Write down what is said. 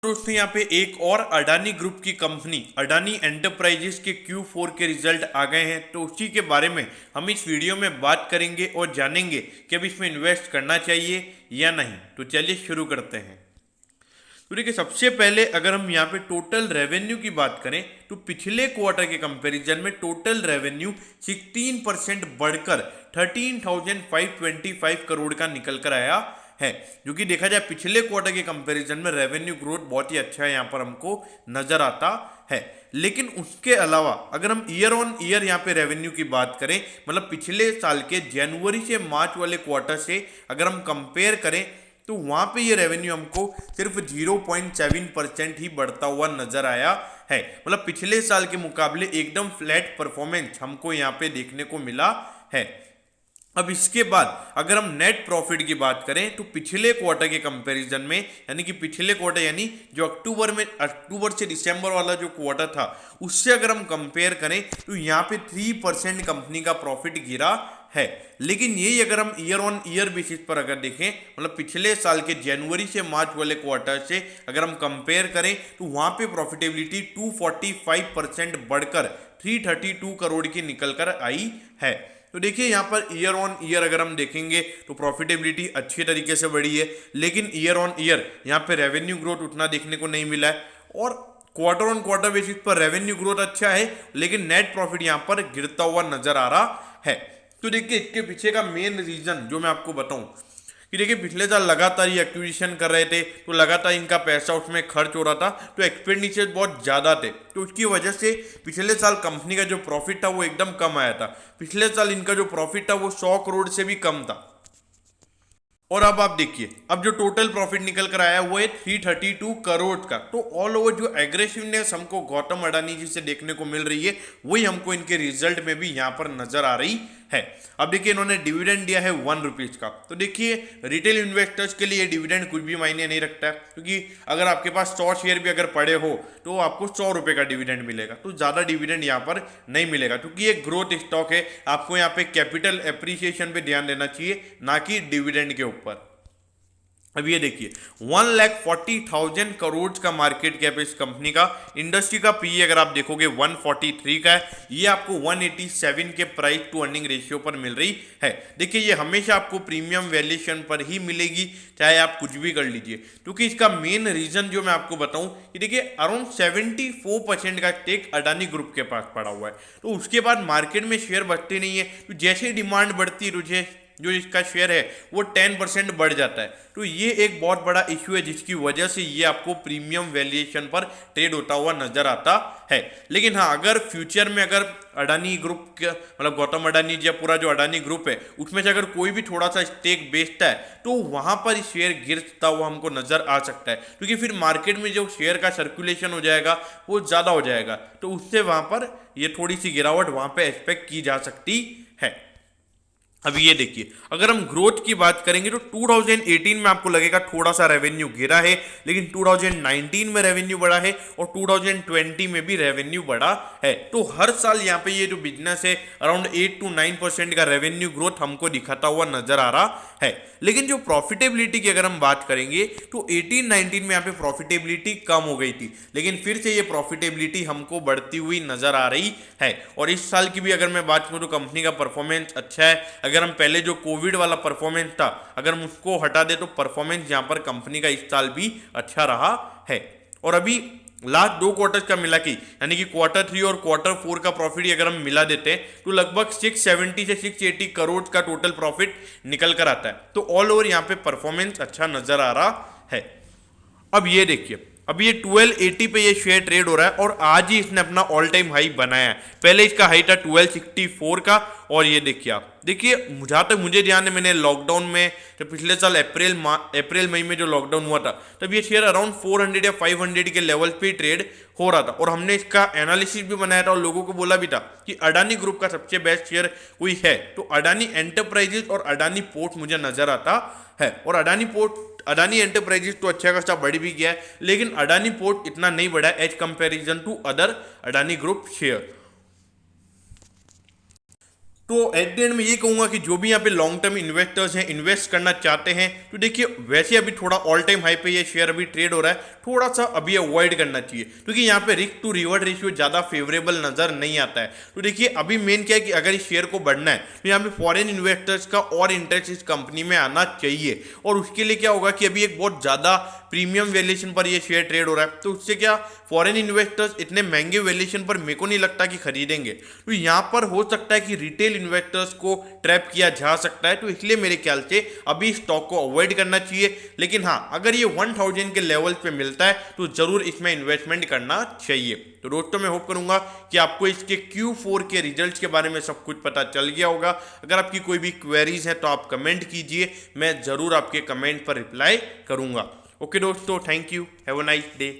दोस्तों यहाँ पे एक और अडानी ग्रुप की कंपनी अडानी एंटरप्राइजेस के Q4 के रिजल्ट आ गए हैं, तो उसी के बारे में हम इस वीडियो में बात करेंगे और जानेंगे कि अब इसमें इन्वेस्ट करना चाहिए या नहीं। तो चलिए शुरू करते हैं। तो देखिए, सबसे पहले अगर हम यहाँ पे टोटल रेवेन्यू की बात करें तो पिछले क्वार्टर के कंपैरिजन में टोटल रेवेन्यू 16% बढ़कर 13,525 करोड़ का निकल कर आया है, जो कि देखा जाए पिछले क्वार्टर के कंपैरिजन में रेवेन्यू ग्रोथ बहुत ही अच्छा है यहाँ पर हमको नजर आता है। लेकिन उसके अलावा अगर हम ईयर ऑन ईयर यहाँ पे रेवेन्यू की बात करें, मतलब पिछले साल के जनवरी से मार्च वाले क्वार्टर से अगर हम कंपेयर करें तो वहां पे ये रेवेन्यू हमको सिर्फ 0.7% ही बढ़ता हुआ नजर आया है। मतलब पिछले साल के मुकाबले एकदम फ्लैट परफॉर्मेंस हमको यहाँ पे देखने को मिला है। अब इसके बाद अगर हम नेट प्रॉफिट की बात करें तो पिछले क्वार्टर के कंपैरिजन में, यानी कि पिछले क्वार्टर यानी जो अक्टूबर से दिसंबर वाला जो क्वार्टर था उससे अगर हम कंपेयर करें तो यहाँ पे 3% कंपनी का प्रॉफिट गिरा है। लेकिन यही अगर हम ईयर ऑन ईयर बेसिस पर अगर देखें, मतलब पिछले साल के जनवरी से मार्च वाले क्वार्टर से अगर हम कंपेयर करें तो वहां पे प्रॉफिटेबिलिटी 245% बढ़कर 332 करोड़ की निकल कर आई है। तो देखिए यहाँ पर ईयर ऑन ईयर अगर हम देखेंगे तो प्रॉफिटेबिलिटी अच्छी तरीके से बढ़ी है, लेकिन ईयर ऑन ईयर यहाँ पे रेवेन्यू ग्रोथ उतना देखने को नहीं मिला है। और क्वार्टर ऑन क्वार्टर बेसिस पर रेवेन्यू ग्रोथ अच्छा है, लेकिन नेट प्रॉफिट यहाँ पर गिरता हुआ नजर आ रहा है। तो देखिए इसके पीछे का मेन रीजन जो मैं आपको बताऊं कि देखिए पिछले साल लगातार ये एक्विजिशन कर रहे थे, तो लगातार इनका पैसा उसमें खर्च हो रहा था, तो एक्सपेंडिचर बहुत ज़्यादा थे, तो उसकी वजह से पिछले साल कंपनी का जो प्रॉफिट था वो एकदम कम आया था। पिछले साल इनका जो प्रॉफिट था वो 100 करोड़ से भी कम था। और अब आप देखिए, अब जो टोटल प्रॉफिट निकल कर आया वो है 332 करोड़ का। तो ऑल ओवर जो एग्रेसिवनेस हमको गौतम अडानी जी से देखने को मिल रही है वही हमको इनके रिजल्ट में भी यहाँ पर नजर आ रही है। अब देखिए इन्होंने डिविडेंड दिया है 1 रुपीज का, तो देखिए रिटेल इन्वेस्टर्स के लिए डिविडेंड कुछ भी मायने नहीं रखता है, क्योंकि अगर आपके पास 100 शेयर भी अगर पड़े हो तो आपको 100 रुपए का डिविडेंड मिलेगा, तो ज़्यादा डिविडेंड यहाँ पर नहीं मिलेगा, क्योंकि ये ग्रोथ स्टॉक है। आपको यहाँ पे कैपिटल एप्रिसिएशन पे ध्यान देना चाहिए, ना कि डिविडेंड के ऊपर। अब ये देखिए 1,40,000 करोड़ का मार्केट कैप इस कंपनी का। इंडस्ट्री का पीई अगर आप देखोगे 143 का है, ये आपको 187 के प्राइस टू अर्निंग रेशियो पर मिल रही है। देखिए ये हमेशा आपको प्रीमियम वैल्यूएशन पर ही मिलेगी, चाहे आप कुछ भी कर लीजिए, क्योंकि इसका मेन रीजन जो मैं आपको बताऊं कि देखिए अराउंड 74% का स्टेक अडानी ग्रुप के पास पड़ा हुआ है, तो उसके बाद मार्केट में शेयर बढ़ते नहीं है, तो जैसे डिमांड बढ़ती है जो इसका शेयर है वो 10% बढ़ जाता है। तो ये एक बहुत बड़ा इश्यू है जिसकी वजह से ये आपको प्रीमियम वैल्यूएशन पर ट्रेड होता हुआ नजर आता है। लेकिन हाँ, अगर फ्यूचर में अगर अडानी ग्रुप का मतलब गौतम अडानी या पूरा जो अडानी ग्रुप है उसमें से अगर कोई भी थोड़ा सा स्टेक बेचता है तो वहां पर शेयर गिरता हुआ हमको नजर आ सकता है, क्योंकि फिर मार्केट में जो शेयर का सर्कुलेशन हो जाएगा वो ज्यादा हो जाएगा, तो उससे वहां पर ये थोड़ी सी गिरावट वहां पर एक्सपेक्ट की जा सकती है। अब ये देखिए अगर हम ग्रोथ की बात करेंगे तो 2018 में आपको लगेगा थोड़ा सा रेवेन्यू गिरा है, लेकिन 2019 में रेवेन्यू बढ़ा है और 2020 में भी रेवेन्यू बढ़ा है। तो हर साल यहाँ पे ये जो बिजनेस है अराउंड 8 to 9% का रेवेन्यू ग्रोथ हमको दिखाता हुआ नजर आ रहा है। लेकिन जो प्रॉफिटेबिलिटी की अगर हम बात करेंगे तो 18-19 में यहाँ पे प्रॉफिटेबिलिटी कम हो गई थी, लेकिन फिर से ये प्रॉफिटेबिलिटी हमको बढ़ती हुई नजर आ रही है। और इस साल की भी अगर मैं बात करूँ तो कंपनी का परफॉर्मेंस अच्छा है। अगर हम पहले जो कोविड वाला परफॉर्मेंस था अगर हम उसको हटा दे तो परफॉर्मेंस यहाँ पर कंपनी का इस साल भी अच्छा रहा है। और अभी लास्ट 2 क्वार्टर्स का मिला कि यानी कि क्वार्टर 3 और क्वार्टर 4 का प्रॉफिट अगर हम मिला देते हैं तो लगभग 670 से 680 करोड़ का टोटल प्रॉफिट निकल कर आता है। तो ऑल ओवर यहाँ पे परफॉर्मेंस अच्छा नजर आ रहा है। अब ये देखिए, अब ये 1280 पे ये शेयर ट्रेड हो रहा है और आज ही इसने अपना ऑल टाइम हाई बनाया है। पहले इसका हाई था 1264 का, और ये देखिए आप देखिए जहाँ तक मुझे ध्यान है मैंने लॉकडाउन में तो पिछले साल अप्रैल मई में जो लॉकडाउन हुआ था तब ये शेयर अराउंड 400 या 500 के लेवल पे ट्रेड हो रहा था, और हमने इसका एनालिसिस भी बनाया था और लोगों को बोला भी था कि अडानी ग्रुप का सबसे बेस्ट शेयर कोई है तो अडानी एंटरप्राइजेस और अडानी पोर्ट मुझे नजर आता है। और अडानी एंटरप्राइजेस तो अच्छा खासा बढ़ भी गया है, लेकिन अडानी पोर्ट इतना नहीं बढ़ा है as comparison to other Adani group share. तो एट द एंड में ये कहूंगा कि जो भी यहाँ पे लॉन्ग टर्म इन्वेस्टर्स हैं, इन्वेस्ट करना चाहते हैं, तो देखिए वैसे अभी थोड़ा ऑल टाइम हाई पे ये शेयर अभी ट्रेड हो रहा है, थोड़ा सा अभी अवॉइड करना चाहिए, क्योंकि यहाँ पे रिस्क टू रिवॉर्ड रेशियो ज़्यादा फेवरेबल नजर नहीं आता है। तो देखिए अभी मेन क्या है कि अगर इस शेयर को बढ़ना है तो यहाँ पे फॉरेन इन्वेस्टर्स का और इंटरेस्ट इस कंपनी में आना चाहिए, और उसके लिए क्या होगा कि अभी एक बहुत ज़्यादा प्रीमियम वैल्यूएशन पर ये शेयर ट्रेड हो रहा है, तो उससे क्या फॉरेन इन्वेस्टर्स इतने महंगे वैल्यूएशन पर मेरे को नहीं लगता कि खरीदेंगे। तो यहाँ पर हो सकता है कि रिटेल इन्वेस्टर्स को ट्रैप किया जा सकता है, तो इसलिए मेरे ख्याल से अभी स्टॉक को अवॉइड करना चाहिए। लेकिन हाँ, अगर ये 1000 के लेवल पे मिलता है तो जरूर इसमें इन्वेस्टमेंट करना चाहिए। तो दोस्तों मैं होप करूंगा कि आपको इसके Q4 के रिजल्ट्स के बारे में सब कुछ पता चल गया होगा। अगर आपकी कोई भी क्वेरीज है तो आप कमेंट कीजिए, मैं जरूर आपके कमेंट पर रिप्लाई करूंगा। ओके दोस्तों, thank you, have a nice day.